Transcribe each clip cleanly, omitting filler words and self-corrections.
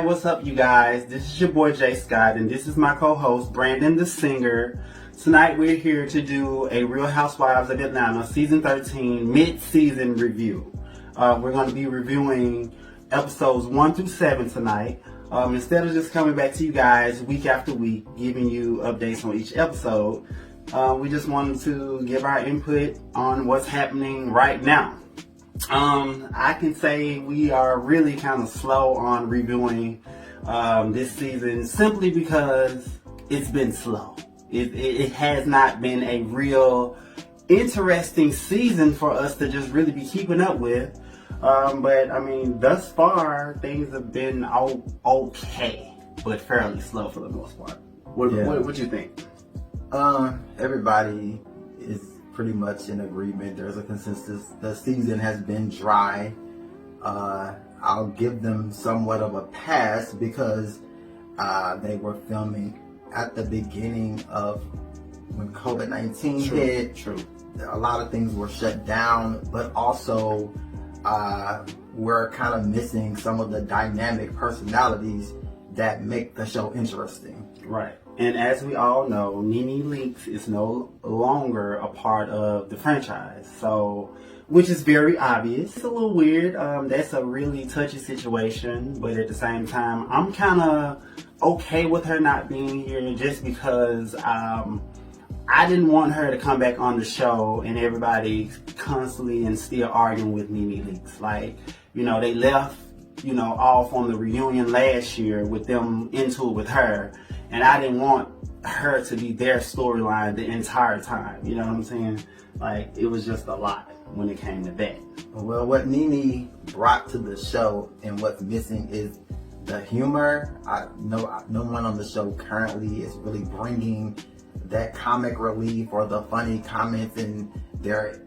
Alright, what's up you guys? This is your boy Jay Scott and this is my co-host Brandon the Singer. Tonight we're here to do a Real Housewives of Atlanta Season 13 mid-season review. We're going to be reviewing episodes 1 through 7 tonight. Instead of just coming back to you guys week after week, giving you updates on each episode, we just wanted to give our input on what's happening right now. I can say we are really kind of slow on reviewing this season simply because it's been slow. It has not been a real interesting season for us to just really be keeping up with. But I mean, thus far things have been okay, but fairly slow for the most part. What you think? Everybody is pretty much in agreement. There's a consensus. The season has been dry. I'll give them somewhat of a pass because they were filming at the beginning of when COVID-19 hit. True. A lot of things were shut down, but also we're kind of missing some of the dynamic personalities that make the show interesting. Right. And as we all know, Nene Leakes is no longer a part of the franchise, so which is very obvious. It's a little weird. That's a really touchy situation, but at the same time, I'm kind of okay with her not being here just because I didn't want her to come back on the show and everybody constantly and still arguing with Nene Leakes. Like, you know, they left, you know, off on the reunion last year with them into it with her. And I didn't want her to be their storyline the entire time. You know what I'm saying? Like, it was just a lot when it came to that. Well, what Nene brought to the show and what's missing is the humor. No one on the show currently is really bringing that comic relief or the funny comments in their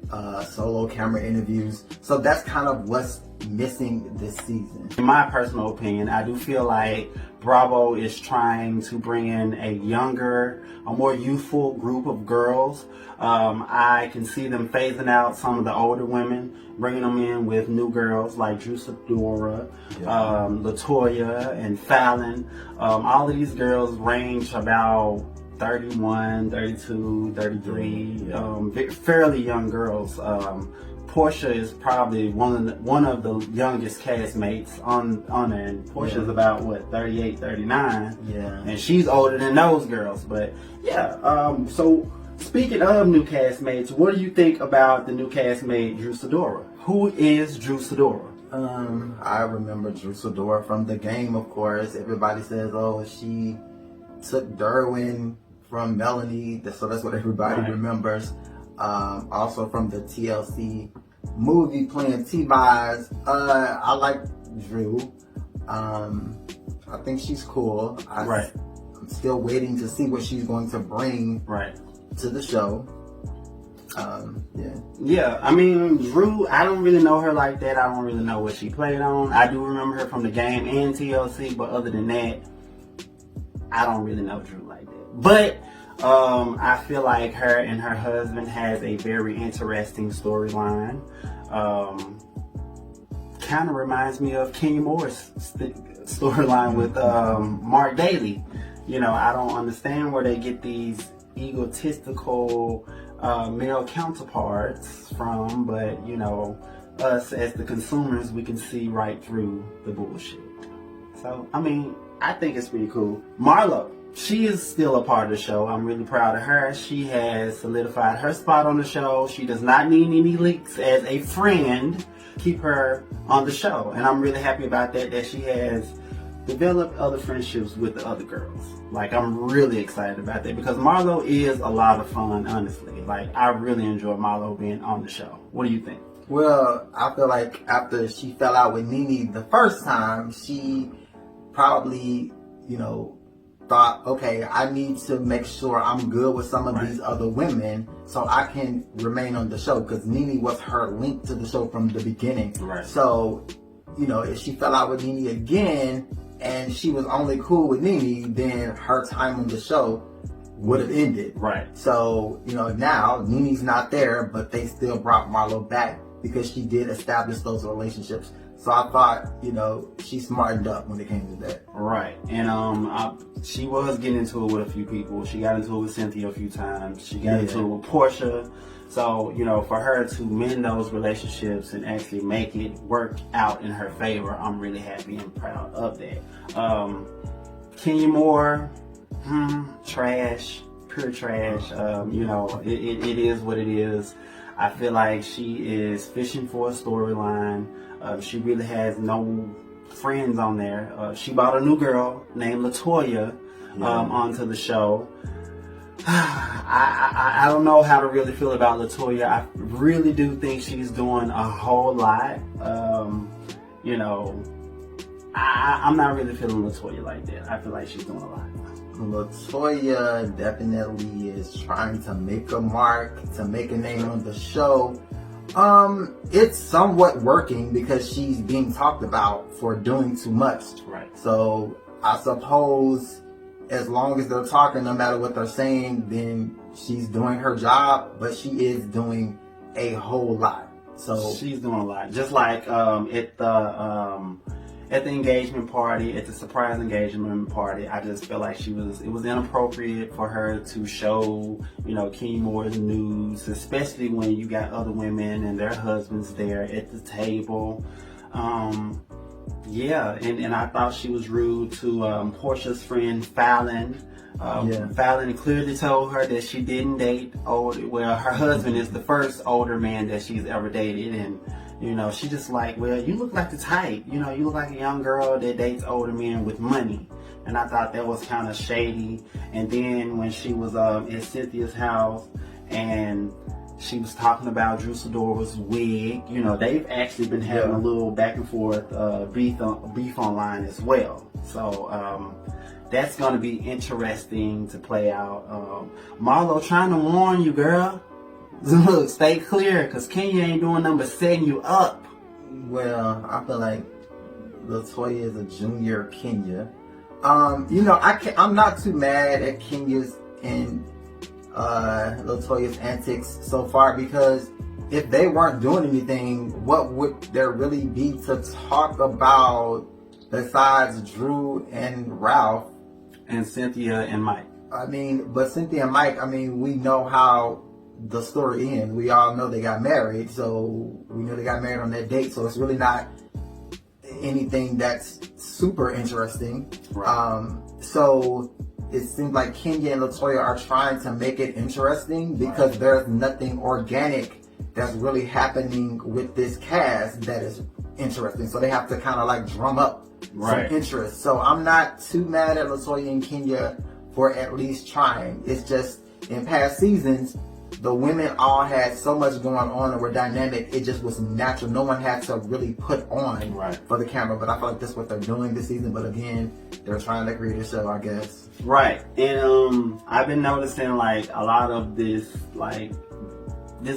solo camera interviews. So that's kind of what's missing this season. In my personal opinion, I do feel like Bravo is trying to bring in a younger, a more youthful group of girls. I can see them phasing out some of the older women, bringing them in with new girls like Sidora, Latoya, and Falynn. All of these girls range about 31, 32, 33, fairly young girls. Porsha is probably one of the youngest castmates on there, and Porsha's about what, 38, 39. Yeah. And she's older than those girls. But yeah, so speaking of new castmates, what do you think about the new castmate Drew Sidora? Who is Drew Sidora? I remember Drew Sidora from the game, of course. Everybody says, oh, she took Derwin from Melanie, so that's what everybody remembers. Also from the TLC movie playing T-Boz. I like Drew. I think she's cool. I'm still waiting to see what she's going to bring to the show. Yeah, I mean, Drew, I don't really know her like that. I don't really know what she played on. I do remember her from the game and TLC, but other than that, I don't really know Drew like that. But I feel like her and her husband has a very interesting storyline. Kind of reminds me of Kenya Moore's storyline with Mark Daly. You know, I don't understand where they get these egotistical male counterparts from, but you know, us as the consumers, we can see right through the bullshit. So, I mean, I think it's pretty cool. Marlo, she is still a part of the show. I'm really proud of her. She has solidified her spot on the show. She does not need any leaks as a friend. Keep her on the show. And I'm really happy about that she has developed other friendships with the other girls. Like, I'm really excited about that because Marlo is a lot of fun, honestly. Like, I really enjoy Marlo being on the show. What do you think? Well, I feel like after she fell out with Nene the first time, she probably, you know, thought, okay, I need to make sure I'm good with some of these other women so I can remain on the show, because Nene was her link to the show from the beginning. So, you know, if she fell out with Nene again and she was only cool with Nene, then her time on the show would have ended. Right. So, you know, now Nene's not there, but they still brought Marlo back because she did establish those relationships. So I thought, you know, she smartened up when it came to that. Right. And she was getting into it with a few people. She got into it with Cynthia a few times. She got into it with Porsha. So, you know, for her to mend those relationships and actually make it work out in her favor, I'm really happy and proud of that. Kenya Moore, trash, pure trash. You know, it is what it is. I feel like she is fishing for a storyline. She really has no friends on there. She brought a new girl named LaToya onto the show. I don't know how to really feel about LaToya. I really do think she's doing a whole lot. You know, I'm not really feeling LaToya like that. I feel like she's doing a lot. LaToya definitely is trying to make a mark, to make a name on the show. It's somewhat working because she's being talked about for doing too much. Right. So I suppose as long as they're talking, no matter what they're saying, then she's doing her job, but she is doing a whole lot. So she's doing a lot. Just like at the engagement party, at the surprise engagement party, I just feel like it was inappropriate for her to show, you know, Kenya Moore's nudes, especially when you got other women and their husbands there at the table. And I thought she was rude to Porsha's friend Falynn. Falynn clearly told her that she didn't date her husband is the first older man that she's ever dated, and you know, she just like, well, you look like the type, you know, you look like a young girl that dates older men with money. And I thought that was kind of shady. And then when she was at Cynthia's house and she was talking about Drew Sidora's wig, you know, they've actually been having a little back and forth beef online as well. So that's going to be interesting to play out. Marlo trying to warn you, girl. Look, stay clear, because Kenya ain't doing nothing but setting you up. Well, I feel like LaToya is a junior Kenya. You know, I'm not too mad at Kenya's and LaToya's antics so far, because if they weren't doing anything, what would there really be to talk about besides Drew and Ralph? And Cynthia and Mike. I mean, but Cynthia and Mike, I mean, we know how the story ends. We all know they got married, so we know they got married on that date, so it's really not anything that's super interesting. Right. So it seems like Kenya and LaToya are trying to make it interesting because there's nothing organic that's really happening with this cast that is interesting. So they have to kind of like drum up some interest. So I'm not too mad at LaToya and Kenya for at least trying. It's just in past seasons, the women all had so much going on and were dynamic. It just was natural. No one had to really put on for the camera. But I feel like that's what they're doing this season. But again, they're trying to create a show, I guess. Right. And I've been noticing like a lot of this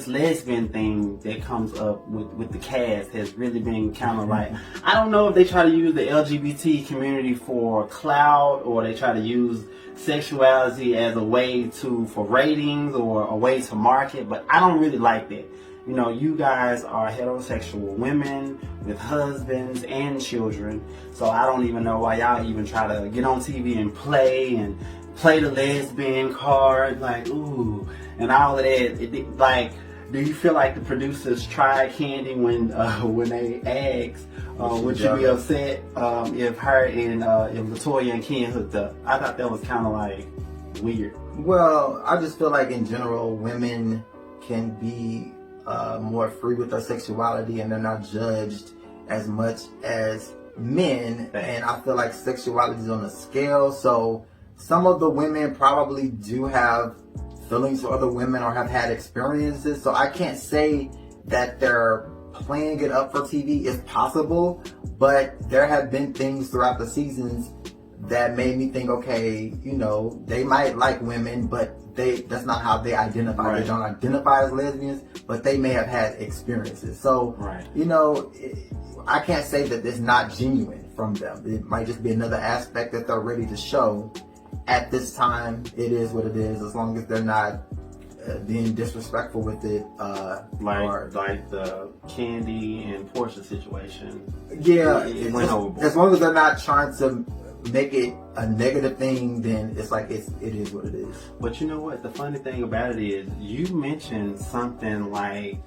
lesbian thing that comes up with the cast has really been kind of like, I don't know if they try to use the LGBT community for clout, or they try to use sexuality as a way for ratings or a way to market, but I don't really like that. You know, you guys are heterosexual women with husbands and children, so I don't even know why y'all even try to get on TV and play the lesbian card, like, ooh, and all of that. Like, do you feel like the producers tried Kandi when they asked, would you be upset if her and if LaToya and Ken hooked up? I thought that was kind of like weird. Well, I just feel like in general, women can be more free with their sexuality, and they're not judged as much as men. And I feel like sexuality is on a scale, so some of the women probably do have feelings for other women or have had experiences. So I can't say that they're playing it up for TV. It's possible, but there have been things throughout the seasons that made me think, okay, you know, they might like women, but that's not how they identify. Right. They don't identify as lesbians, but they may have had experiences. So, you know, I can't say that it's not genuine from them. It might just be another aspect that they're ready to show. At this time, it is what it is, as long as they're not being disrespectful with it. Like the Kandi and Porsha situation. Yeah, it went overboard. As long as they're not trying to make it a negative thing, then it's like it is what it is. But you know what? The funny thing about it is, you mentioned something like,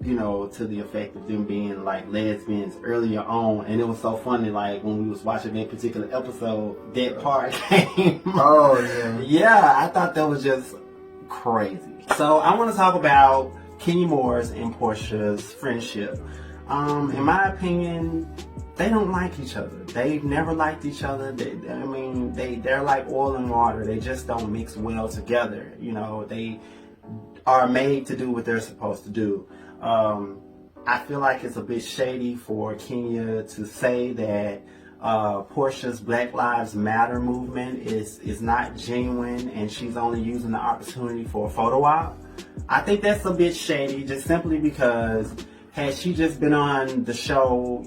to the effect of them being like lesbians earlier on, and it was so funny. Like when we was watching that particular episode, that part came. Oh yeah. Yeah, I thought that was just crazy. So I want to talk about Kenya Moore's and Porsha's friendship. In my opinion, they don't like each other. They've never liked each other. They're like oil and water. They just don't mix well together. They are made to do what they're supposed to do. I feel like it's a bit shady for Kenya to say that Porsha's Black Lives Matter movement is not genuine and she's only using the opportunity for a photo op. I think that's a bit shady, just simply because had she just been on the show,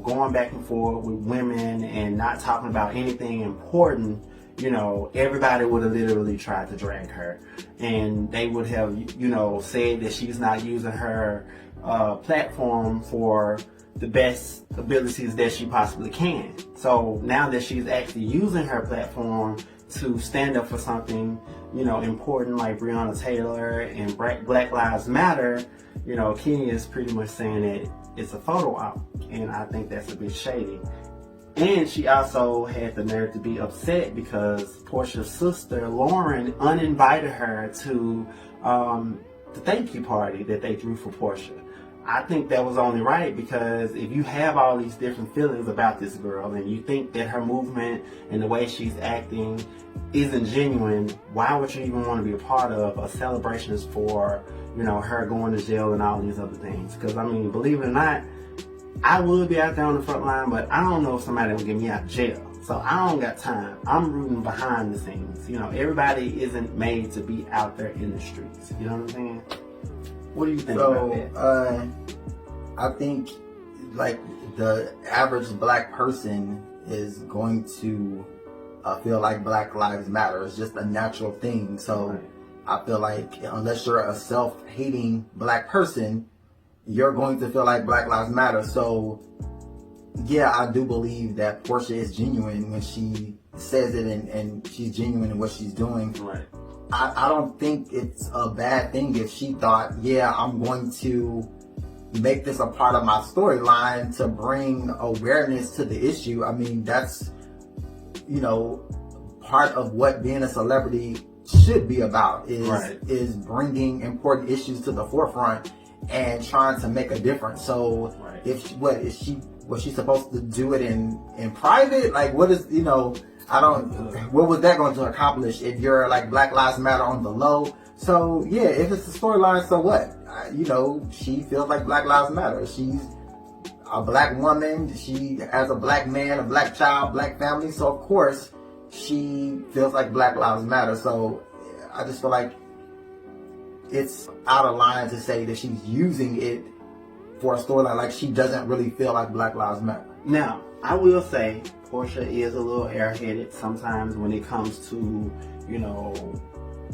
going back and forth with women and not talking about anything important, everybody would have literally tried to drag her. And they would have, said that she's not using her platform for the best abilities that she possibly can. So now that she's actually using her platform to stand up for something, important like Breonna Taylor and Black Lives Matter, Kenya is pretty much saying that it's a photo op. And I think that's a bit shady. And she also had the nerve to be upset because Porsha's sister, Lauren, uninvited her to the thank you party that they threw for Porsha. I think that was only right, because if you have all these different feelings about this girl and you think that her movement and the way she's acting isn't genuine, why would you even want to be a part of a celebration for, her going to jail and all these other things? Because, believe it or not, I would be out there on the front line, but I don't know if somebody will get me out of jail. So I don't got time. I'm rooting behind the scenes. Everybody isn't made to be out there in the streets. You know what I'm saying? What do you think about that? I think like the average black person is going to feel like Black Lives Matter. It's just a natural thing. So right. I feel like unless you're a self-hating black person, you're going to feel like Black Lives Matter. So yeah, I do believe that Porsha is genuine when she says it, and she's genuine in what she's doing. Right. I don't think it's a bad thing if she thought, yeah, I'm going to make this a part of my storyline to bring awareness to the issue. That's, part of what being a celebrity should be about, is bringing important issues to the forefront and trying to make a difference. So right. Was she supposed to do it in private? Like, what is, what was that going to accomplish if you're like Black Lives Matter on the low? So yeah, if it's a storyline, so what? She feels like Black Lives Matter. She's a black woman. She has a black man, a black child, black family. So of course she feels like Black Lives Matter. So I just feel like it's out of line to say that she's using it for a storyline. Like, she doesn't really feel like Black Lives Matter. Now, I will say Porsha is a little airheaded sometimes when it comes to,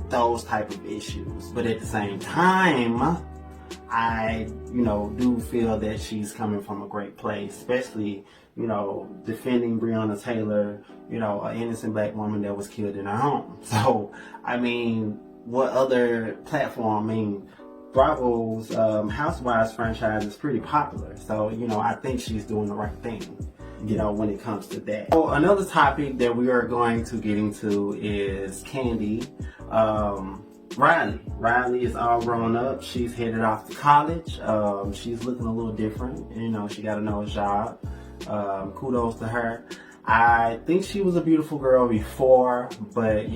those type of issues. But at the same time, I, do feel that she's coming from a great place, especially, defending Breonna Taylor, an innocent black woman that was killed in her home. So, what other platform? Bravo's Housewives franchise is pretty popular. So, I think she's doing the right thing, when it comes to that. So another topic that we are going to get into is Kandi. Riley. Riley is all grown up. She's headed off to college. She's looking a little different. She got a nose job. Kudos to her. I think she was a beautiful girl before, but,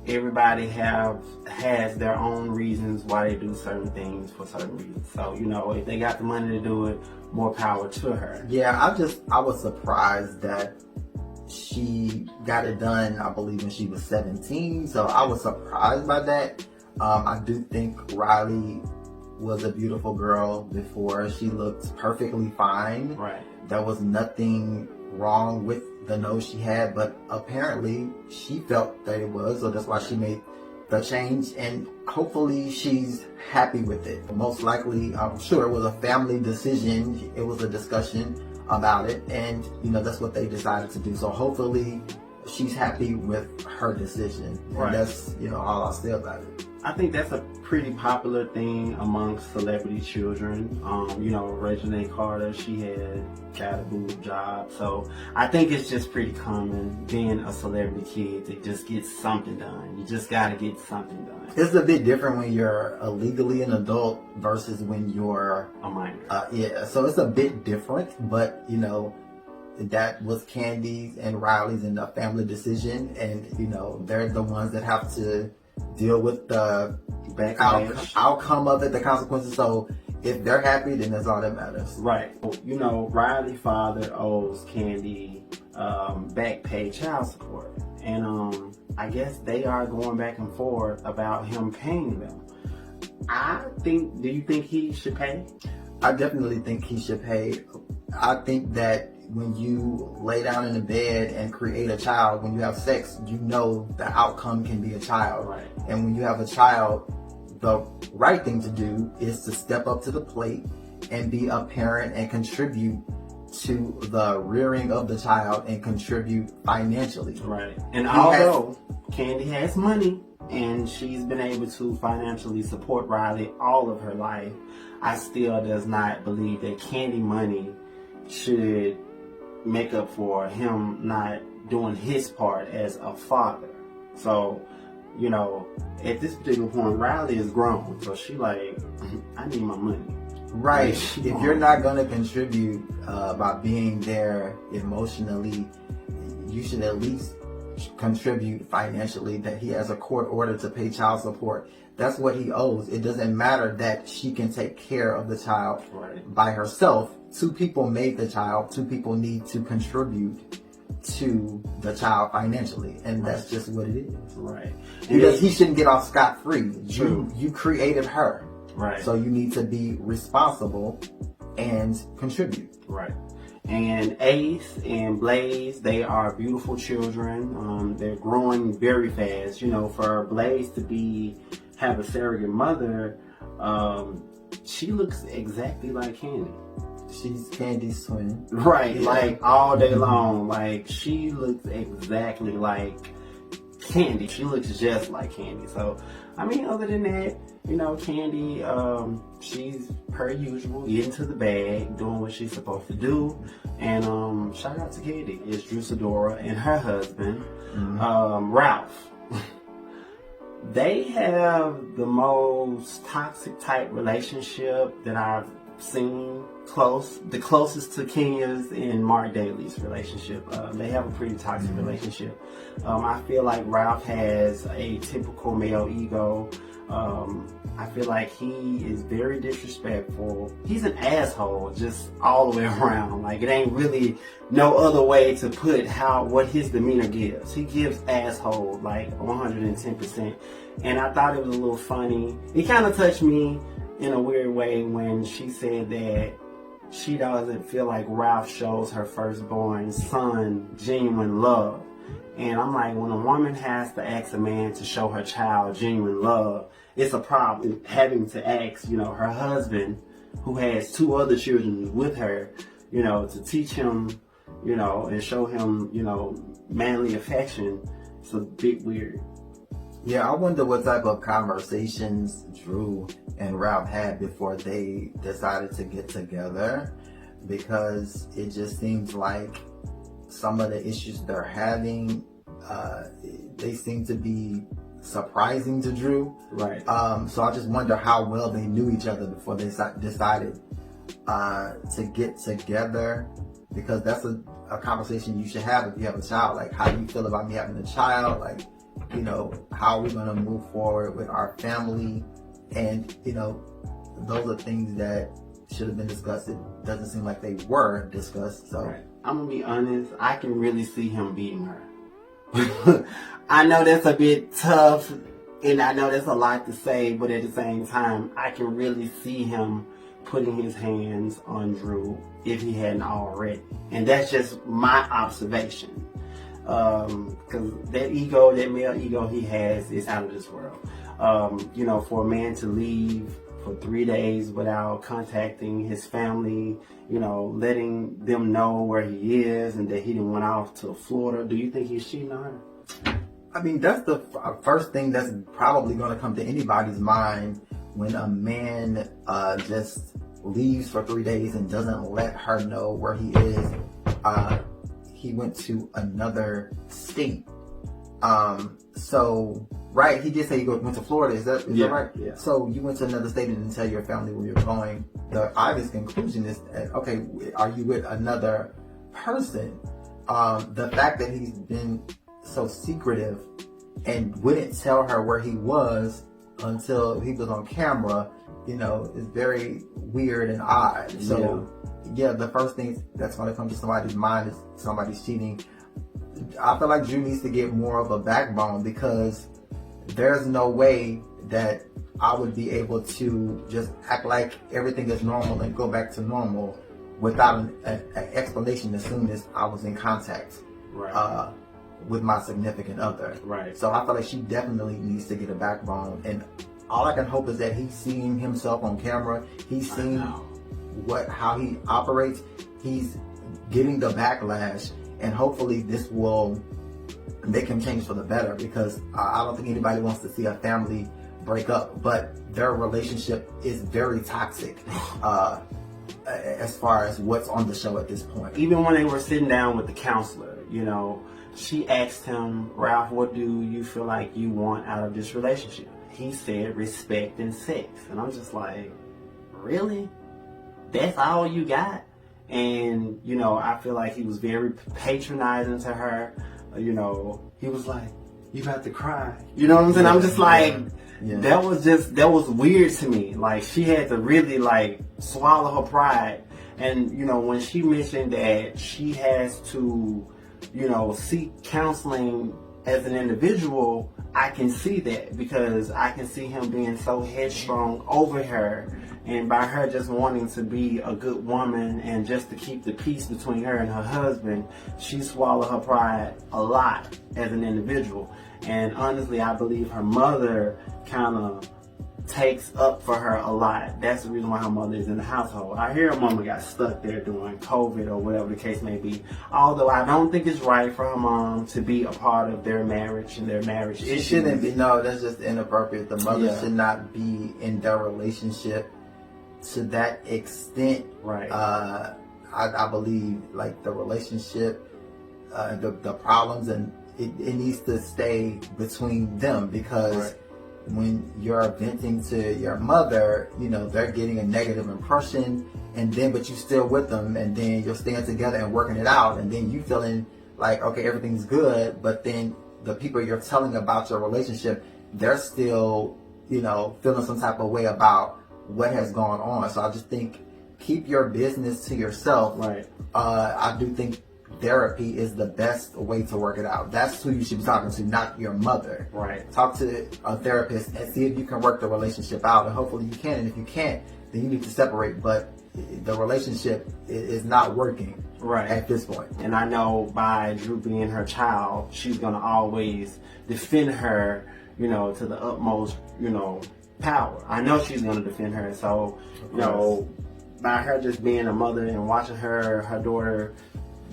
everybody has their own reasons why they do certain things for certain reasons. So, if they got the money to do it, more power to her. Yeah, I was surprised that she got it done, I believe, when she was 17. So I was surprised by that. I do think Riley was a beautiful girl before. She looked perfectly fine. Right. There was nothing wrong with the nose she had, but apparently she felt that it was, so that's why she made the change, and hopefully she's happy with it. Most likely, I'm sure it was a family decision. It was a discussion about it, and that's what they decided to do. So hopefully she's happy with her decision. Right. And that's all I'll say about it. I think that's a pretty popular thing amongst celebrity children. Regina Carter, she got a boob job. So I think it's just pretty common being a celebrity kid to just get something done. You just got to get something done. It's a bit different when you're legally an adult versus when you're a minor. Yeah, so it's a bit different, but that was Kandi's and Riley's and the family decision, and they're the ones that have to deal with the outcome of it, the consequences. So if they're happy, then that's all that matters. Right. Riley's father owes Kandi back pay child support, and I guess they are going back and forth about him paying them. Do you think he should pay? I definitely think he should pay. I think that when you lay down in the bed and create a child, when you have sex, the outcome can be a child. Right. And when you have a child, the right thing to do is to step up to the plate and be a parent and contribute to the rearing of the child and contribute financially. Right. And although Kandi has money and she's been able to financially support Riley all of her life, I still does not believe that Kandi money should make up for him not doing his part as a father. So, at this particular point, Riley is grown, so she like, I need my money. Right. If you're not going to contribute by being there emotionally, you should at least contribute financially, that he has a court order to pay child support. That's what he owes. It doesn't matter that she can take care of the child by herself. Two people made the child. Two people need to contribute to the child financially, and that's just what it is. Right. Because he shouldn't get off scot-free. True. You created her. Right. So you need to be responsible and contribute. Right. And Ace and Blaze, they are beautiful children. They're growing very fast. For Blaze to have a surrogate mother, she looks exactly like Kandi. She's Kandi's twin. Right, like all day long. Like she looks exactly like Kandi. She looks just like Kandi. So, other than that, Kandi, she's per usual, getting to the bag, doing what she's supposed to do. And shout out to Kandi. It's Drew Sidora and her husband, Ralph. They have the most toxic type relationship that I've seen. The closest to Kenya's and Mark Daly's relationship. They have a pretty toxic relationship. I feel like Ralph has a typical male ego. I feel like he is very disrespectful. He's an asshole just all the way around. Like, it ain't really no other way to put what his demeanor gives. He gives asshole like 110%. And I thought it was a little funny. It kind of touched me in a weird way when she said that she doesn't feel like Ralph shows her firstborn son genuine love. And I'm like, when a woman has to ask a man to show her child genuine love, it's a problem having to ask, her husband, who has two other children with her, to teach him, and show him, manly affection. It's a bit weird. Yeah, I wonder what type of conversations Drew and Ralph had before they decided to get together, because it just seems like some of the issues they're having, they seem to be surprising to Drew. Right. So I just wonder how well they knew each other before they decided to get together, because that's a conversation you should have if you have a child. Like, how do you feel about me having a child? Like, how are we going to move forward with our family? And, those are things that should have been discussed. It doesn't seem like they were discussed. So right. I'm going to be honest. I can really see him beating her. I know that's a bit tough, and I know that's a lot to say, but at the same time, I can really see him putting his hands on Drew if he hadn't already. And that's just my observation. Because that ego, that male ego he has, is out of this world. For a man to leave for 3 days without contacting his family, letting them know where he is and that he done went off to Florida, do you think he's cheating on her? I mean, that's the first thing that's probably going to come to anybody's mind when a man just leaves for 3 days and doesn't let her know where he is. He went to another state. Right, he did say he went to Florida. Is that right? Yeah. So you went to another state and didn't tell your family where you're going. The obvious conclusion is, okay, are you with another person? The fact that he's been so secretive and wouldn't tell her where he was until he was on camera, is very weird and odd. So, yeah, the first thing that's going to come to somebody's mind is somebody's cheating. I feel like Drew needs to get more of a backbone, because there's no way that I would be able to just act like everything is normal and go back to normal without an explanation as soon as I was in contact with my significant other. Right. So I feel like she definitely needs to get a backbone, and all I can hope is that he's seeing himself on camera. He's seeing how he operates. He's getting the backlash, and hopefully this will make him change for the better, because I don't think anybody wants to see a family break up, but their relationship is very toxic as far as what's on the show at this point. Even when they were sitting down with the counselor, she asked him, Ralph, what do you feel like you want out of this relationship? He said respect and sex. And I'm just like, really? That's all you got? And, I feel like he was very patronizing to her. He was like, you about to cry. You know what I'm saying? I'm just like, that was weird to me. Like, she had to really, swallow her pride. And, when she mentioned that she has to, seek counseling as an individual, I can see that, because I can see him being so headstrong over her, and by her just wanting to be a good woman and just to keep the peace between her and her husband, she swallowed her pride a lot as an individual. And honestly, I believe her mother kind of takes up for her a lot. That's the reason why her mother is in the household. I hear her mama got stuck there during COVID or whatever the case may be. Although I don't think it's right for her mom to be a part of their marriage and their marriage issues. She shouldn't be. No, that's just inappropriate. The mother should not be in their relationship to that extent. Right. I believe the relationship, the problems, and it needs to stay between them, because when you're venting to your mother, they're getting a negative impression, but you're still with them, and then you're staying together and working it out, and then you feeling like, okay, everything's good, but then the people you're telling about your relationship, they're still, feeling some type of way about what has gone on. So I just think, keep your business to yourself. Right. I do think therapy is the best way to work it out. That's who you should be talking to, not your mother. Right. Talk to a therapist and see if you can work the relationship out, and hopefully you can. And if you can't, then you need to separate. But the relationship is not working at this point. And I know by Drew being her child, she's gonna always defend her, to the utmost, power. I know she's gonna defend her. So, by her just being a mother and watching her daughter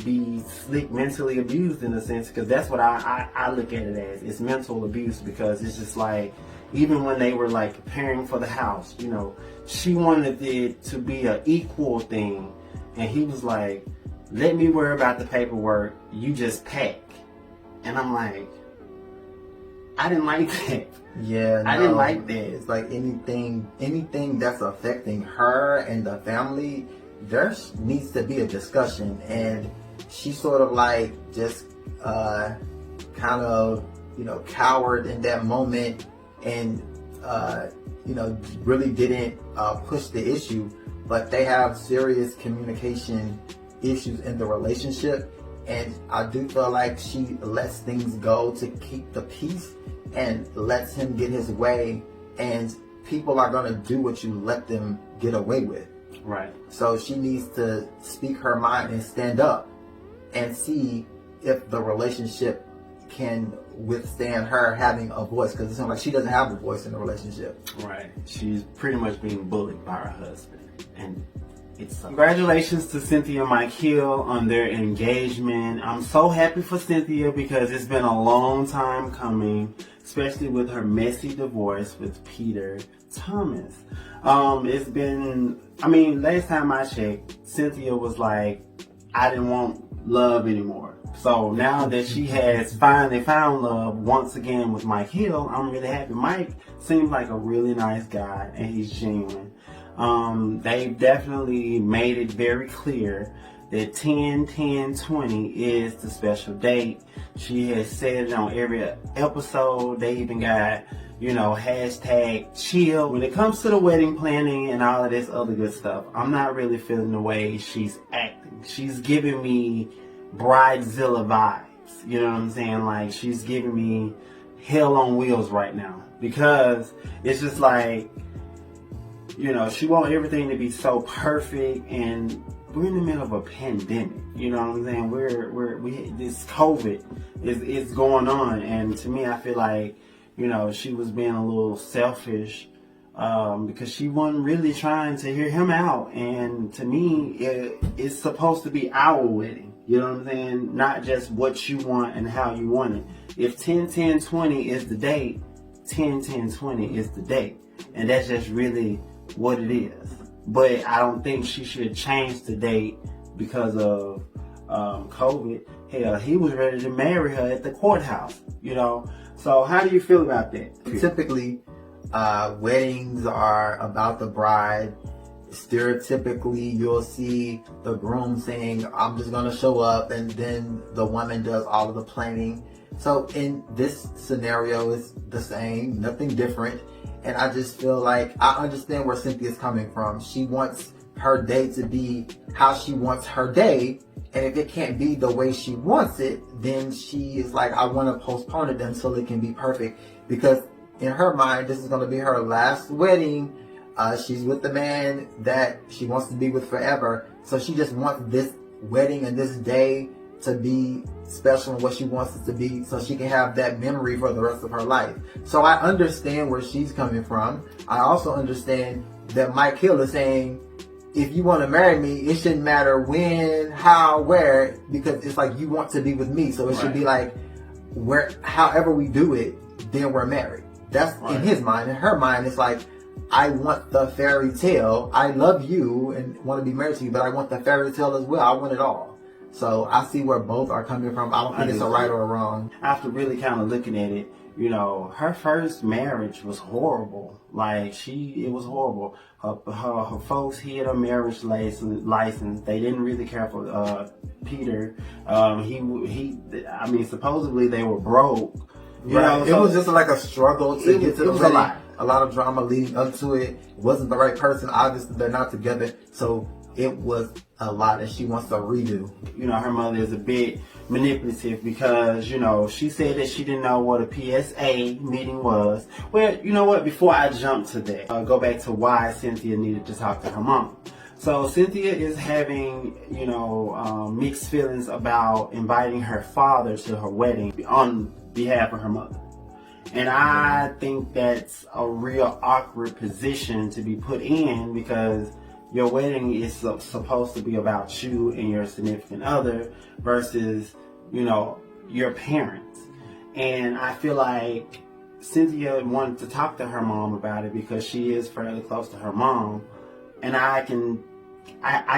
be slick, mentally abused in a sense, because that's what I look at it as. It's mental abuse, because it's just like, even when they were preparing for the house, she wanted it to be an equal thing, and he was like, let me worry about the paperwork, you just pack. And I'm like, I didn't like that. Yeah, I didn't like that. It's like anything that's affecting her and the family, there needs to be a discussion. And she sort of just kind of cowered in that moment, and really didn't push the issue. But they have serious communication issues in the relationship, and I do feel like she lets things go to keep the peace and lets him get his way, and people are going to do what you let them get away with. Right. So she needs to speak her mind and stand up and see if the relationship can withstand her having a voice, because it sounds like she doesn't have a voice in the relationship. Right. She's pretty much being bullied by her husband. And it's congratulations to Cynthia and Mike Hill on their engagement. I'm so happy for Cynthia because it's been a long time coming, especially with her messy divorce with Peter Thomas. It's been, last time I checked, Cynthia was like, I didn't want love anymore. So now that she has finally found love once again with Mike Hill, I'm really happy. Mike seems like a really nice guy and he's genuine. They've definitely made it very clear that 10-10-20 is the special date. She has said it on every episode. They even got, hashtag chill. When it comes to the wedding planning and all of this other good stuff, I'm not really feeling the way she's acting. She's giving me Bridezilla vibes. You know what I'm saying? Like, she's giving me hell on wheels right now. Because it's just like, she wants everything to be so perfect, and we're in the middle of a pandemic. You know what I'm saying? We this COVID is going on, and to me, I feel like, she was being a little selfish because she wasn't really trying to hear him out. And to me, it's supposed to be our wedding. You know what I'm saying? Not just what you want and how you want it. If 10-10-20 is the date, 10-10-20 is the date, and that's just really what it is. But I don't think she should change the date because of COVID. Hell, he was ready to marry her at the courthouse, So how do you feel about that? Typically, weddings are about the bride. Stereotypically, you'll see the groom saying, I'm just going to show up, and then the woman does all of the planning. So in this scenario, it's the same, nothing different. And I just feel like I understand where Cynthia's coming from. She wants her day to be how she wants her day. And if it can't be the way she wants it, then she is like, I want to postpone it until it can be perfect. Because in her mind, this is going to be her last wedding. She's with the man that she wants to be with forever. So she just wants this wedding and this day to be special and what she wants it to be, so she can have that memory for the rest of her life. So I understand where she's coming from. I also understand that Mike Hill is saying, if you want to marry me, it shouldn't matter when, how, where, because it's like you want to be with me. So it should be like, however we do it, then we're married. That's in his mind. In her mind, it's like, I want the fairy tale. I love you and want to be married to you, but I want the fairy tale as well. I want it all. So I see where both are coming from. I don't think it's a right or a wrong. After really kind of looking at it, her first marriage was horrible. Like, it was horrible. Her folks hid her marriage license. They didn't really care for Peter. Supposedly they were broke. It was just like a struggle to get to the wedding. A lot of drama leading up to it. It wasn't the right person. Obviously, they're not together. So it was a lot that she wants to redo. Her mother is a bit manipulative because, she said that she didn't know what a PSA meeting was. Well, you know what? Before I jump to that, I'll go back to why Cynthia needed to talk to her mom. So Cynthia is having, mixed feelings about inviting her father to her wedding on behalf of her mother. And I think that's a real awkward position to be put in, because your wedding is supposed to be about you and your significant other versus, your parents. And I feel like Cynthia wanted to talk to her mom about it because she is fairly close to her mom. And I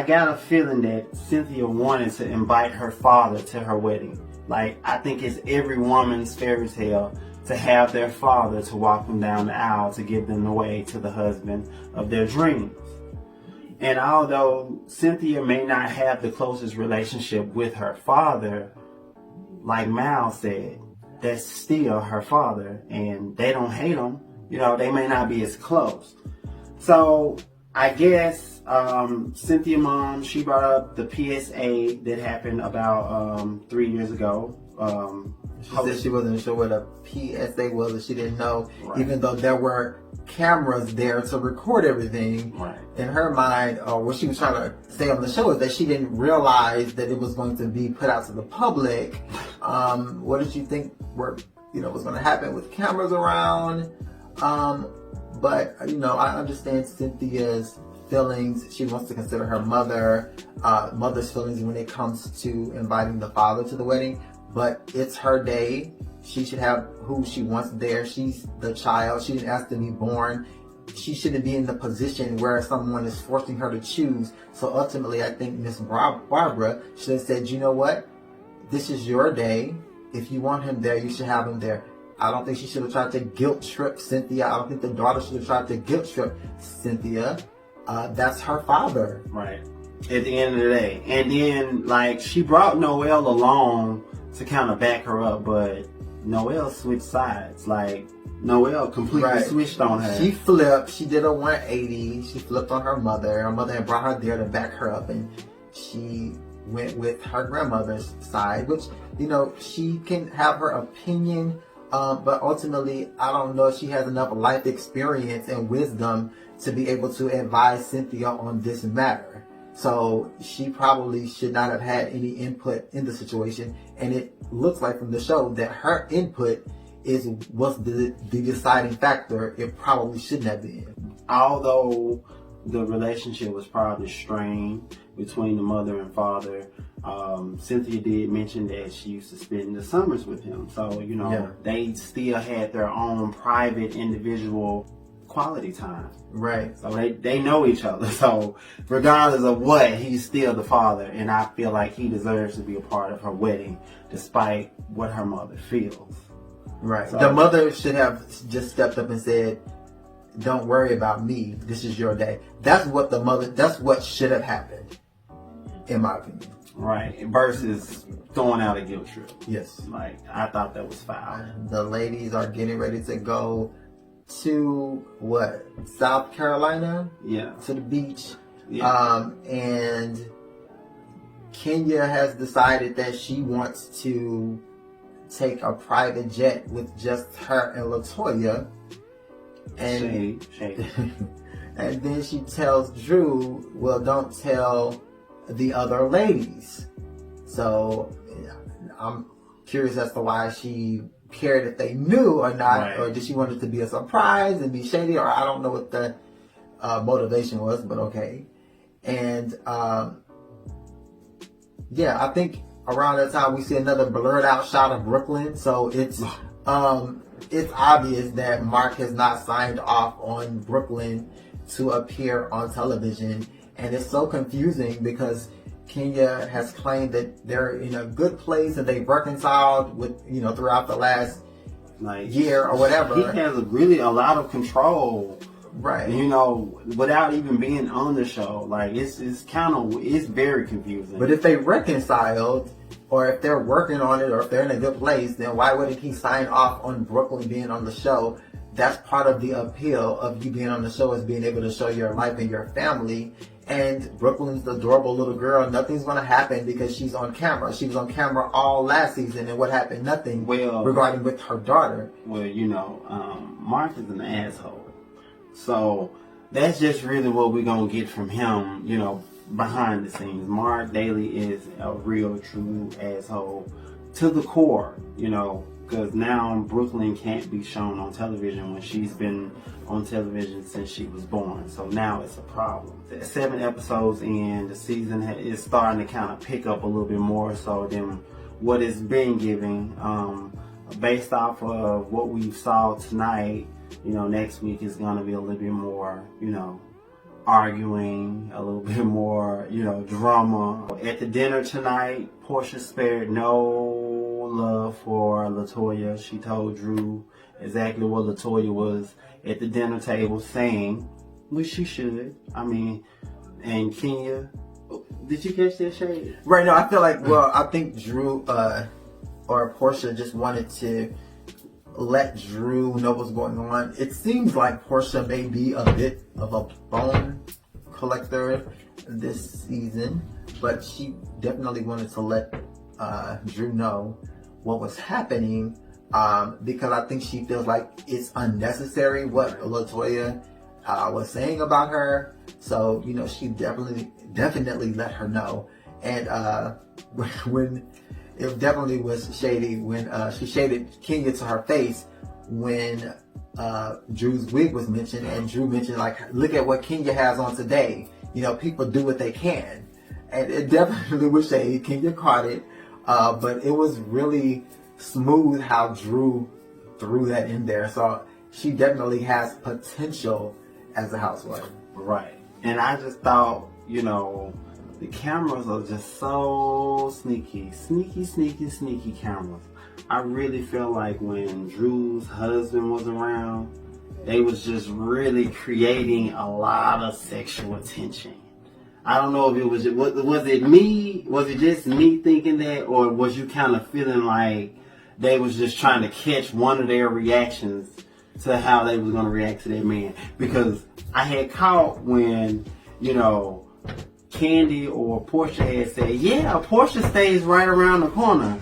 got a feeling that Cynthia wanted to invite her father to her wedding. Like, I think it's every woman's fairy tale to have their father to walk them down the aisle to give them the way to the husband of their dreams. And although Cynthia may not have the closest relationship with her father, like Mal said, that's still her father, and they don't hate him. They may not be as close. So I guess Cynthia mom, she brought up the PSA that happened about 3 years ago. She said she wasn't sure what a PSA was, or she didn't know, right. even though there were cameras there to record everything. Right. In her mind, or what she was trying to say on the show, is that she didn't realize that it was going to be put out to the public. What did you think was going to happen with cameras around? But I understand Cynthia's feelings. She wants to consider her mother's feelings when it comes to inviting the father to the wedding. But it's her day. She should have who she wants there. She's the child. She didn't ask to be born. She shouldn't be in the position where someone is forcing her to choose. So ultimately, I think Miss Barbara should have said, you know what? This is your day. If you want him there, you should have him there. I don't think she should have tried to guilt trip Cynthia. I don't think the daughter should have tried to guilt trip Cynthia. That's her father. Right. At the end of the day. And then, she brought Noelle along to kind of back her up, but Noelle switched sides. Noelle completely switched on her. She flipped. She did a 180. She flipped on her mother. Her mother had brought her there to back her up, and she went with her grandmother's side, which, she can have her opinion, but ultimately, I don't know if she has enough life experience and wisdom to be able to advise Cynthia on this matter. So she probably should not have had any input in the situation, and it looks like from the show that her input was the deciding factor. It probably shouldn't have been. Although the relationship was probably strained between the mother and father, Cynthia did mention that she used to spend the summers with him. So, they still had their own private, individual quality time. Right. So they know each other. So regardless of what, he's still the father, and I feel like he deserves to be a part of her wedding, despite what her mother feels. Right. So, the mother should have just stepped up and said, "Don't worry about me. This is your day." That's what should have happened, in my opinion. Right. Versus throwing out a guilt trip. Yes. I thought that was foul. The ladies are getting ready to go to South Carolina? Yeah. To the beach. Yeah. And Kenya has decided that she wants to take a private jet with just her and LaToya. And Shade. and then she tells Drew, well, don't tell the other ladies. So I'm curious as to why she cared if they knew or not, right. Or did she want it to be a surprise and be shady, or I don't know what the motivation was, but okay. And I think around that time we see another blurred out shot of Brooklyn, so it's obvious that Mark has not signed off on Brooklyn to appear on television, and it's so confusing because Kenya has claimed that they're in a good place and they've reconciled with, throughout the last year or whatever. He has really a lot of control, right? Without even being on the show. It's very confusing. But if they reconciled, or if they're working on it, or if they're in a good place, then why wouldn't he sign off on Brooklyn being on the show? That's part of the appeal of you being on the show, is being able to show your life and your family. And Brooklyn's the adorable little girl. Nothing's going to happen because she's on camera. She was on camera all last season, and what happened? Nothing regarding with her daughter. Well, Mark is an asshole. So that's just really what we're going to get from him, behind the scenes. Mark Daly is a real, true asshole to the core, because now Brooklyn can't be shown on television when she's been on television since she was born. So now it's a problem. 7 episodes in, the season is starting to kind of pick up a little bit more so than what it's been giving. Based off of what we saw tonight, next week is going to be a little bit more, arguing, a little bit more, drama. At the dinner tonight, Porsha spared no love for LaToya. She told Drew exactly what LaToya was at the dinner table saying, which she should. And Kenya, did you catch that shade? Right, no, I feel like, I think Drew or Porsha just wanted to let Drew know what's going on. It seems like Porsha may be a bit of a bone collector this season, but she definitely wanted to let Drew know what was happening, because I think she feels like it's unnecessary what LaToya was saying about her. So, you know, she definitely let her know. And when it definitely was shady when she shaded Kenya to her face when Drew's wig was mentioned, and Drew mentioned, like, look at what Kenya has on today. You know, people do what they can. And it definitely was shady. Kenya caught it. But it was really smooth how Drew threw that in there. So she definitely has potential as a housewife. Right. And I just thought, you know, the cameras are just so sneaky cameras. I really feel like when Drew's husband was around, they was just really creating a lot of sexual tension. I don't know if it was it me? Was it just me thinking that, or was you kind of feeling like they was just trying to catch one of their reactions to how they was going to react to their man? Because I had caught when, you know, Kandi or Porsha had said, yeah, Porsha stays right around the corner.